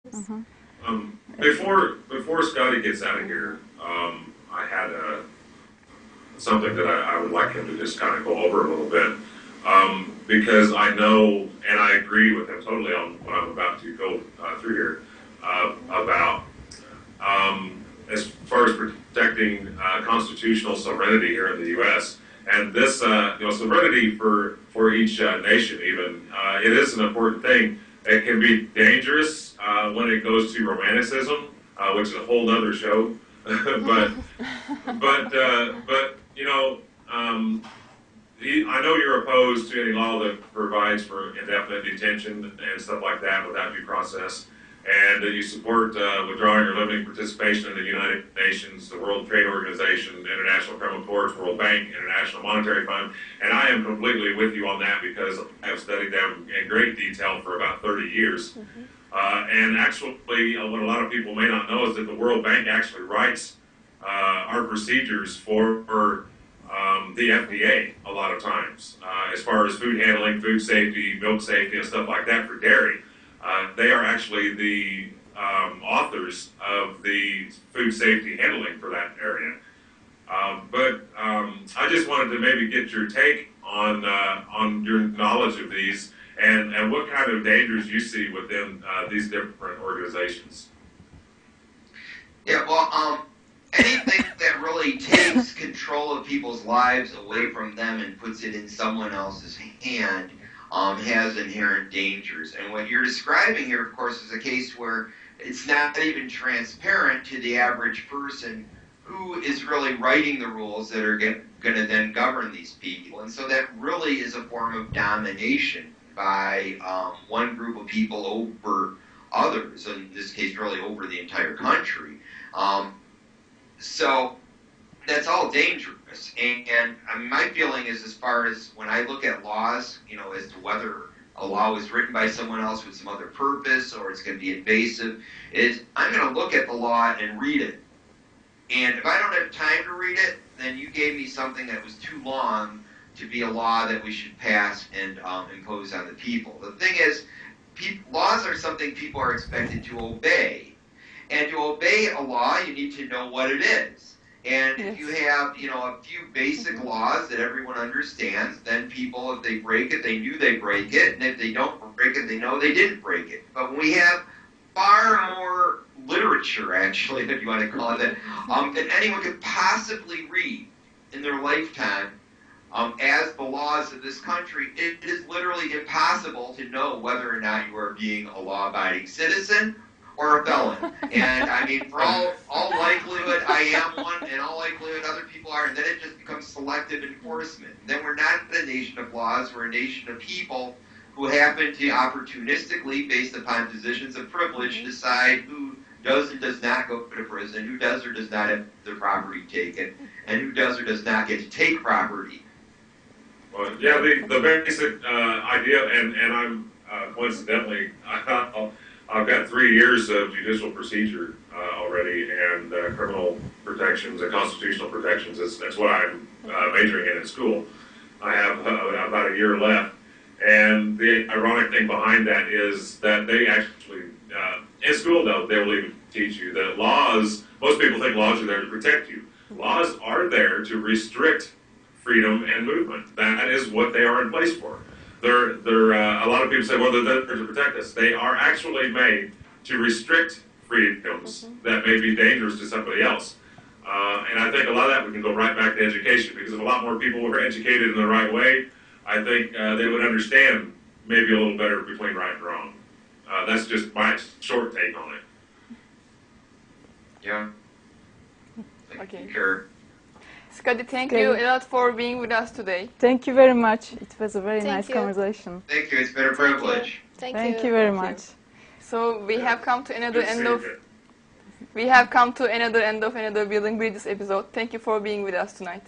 Mhm. Before Scotty gets out of here, I had something that I would like him to just kind of go over a little bit, because I know and I agree with him totally on what I'm about to go through here about as far as protecting constitutional sovereignty here in the U.S. And this, sovereignty for each nation, even it is an important thing. It can be dangerous when it goes to romanticism, which is a whole other show. But I know you're opposed to any law that provides for indefinite detention and stuff like that without due process, and that you support withdrawing or limiting participation in the United Nations, the World Trade Organization, International Criminal Courts, World Bank, International Monetary Fund, and I am completely with you on that because I've studied them in great detail for about 30 years. And actually, what a lot of people may not know is that the World Bank actually writes our procedures for the FDA a lot of times, as far as food handling, food safety, milk safety, and stuff like that for dairy. They are actually the authors of the food safety handling for that area. But I just wanted to maybe get your take on your knowledge of these and what kind of dangers you see within these different organizations. Yeah, well, anything that really takes control of people's lives away from them and puts it in someone else's hand has inherent dangers. And what you're describing here, of course, is a case where it's not even transparent to the average person who is really writing the rules that are going to then govern these people. And so that really is a form of domination by one group of people over others, in this case really over the entire country. So that's all dangerous. And my feeling is, as far as when I look at laws, as to whether a law was written by someone else with some other purpose or it's going to be invasive, is I'm going to look at the law and read it. And if I don't have time to read it, then you gave me something that was too long to be a law that we should pass and impose on the people. The thing is, laws are something people are expected to obey. And to obey a law, you need to know what it is. And if you have, a few basic laws that everyone understands, then people, if they break it, they knew they break it. And if they don't break it, they know they didn't break it. But when we have far more literature, actually, if you want to call it that, than anyone could possibly read in their lifetime, as the laws of this country, it is literally impossible to know whether or not you are being a law-abiding citizen or a felon. And I mean, for all likelihood, I am one, and all likelihood other people are, and then it just becomes selective enforcement. And then we're not a nation of laws, we're a nation of people who happen to opportunistically, based upon positions of privilege, decide who does and does not go to prison, who does or does not have their property taken, and who does or does not get to take property. Well, yeah, the basic idea, and I'm coincidentally, I've got 3 years of judicial procedure already, and criminal protections and constitutional protections. That's what I'm majoring in school. I have about a year left. And the ironic thing behind that is that they actually, in school though, they will even teach you that laws, most people think laws are there to protect you. Laws are there to restrict freedom and movement. That is what they are in place for. They're a lot of people say, well, they're there to protect us. They are actually made to restrict freedoms that may be dangerous to somebody else. And I think a lot of that we can go right back to education, because if a lot more people were educated in the right way, I think they would understand maybe a little better between right and wrong. That's just my short take on it. Yeah. Okay. Sure. Scotty, thank you a lot for being with us today. Thank you very much. It was a very Thank nice you. conversation. Thank you. It's been a privilege. Thank you very much. So we have come to another Good end seeing of you. we have come to another end of another Building Bridges episode. Thank you for being with us tonight.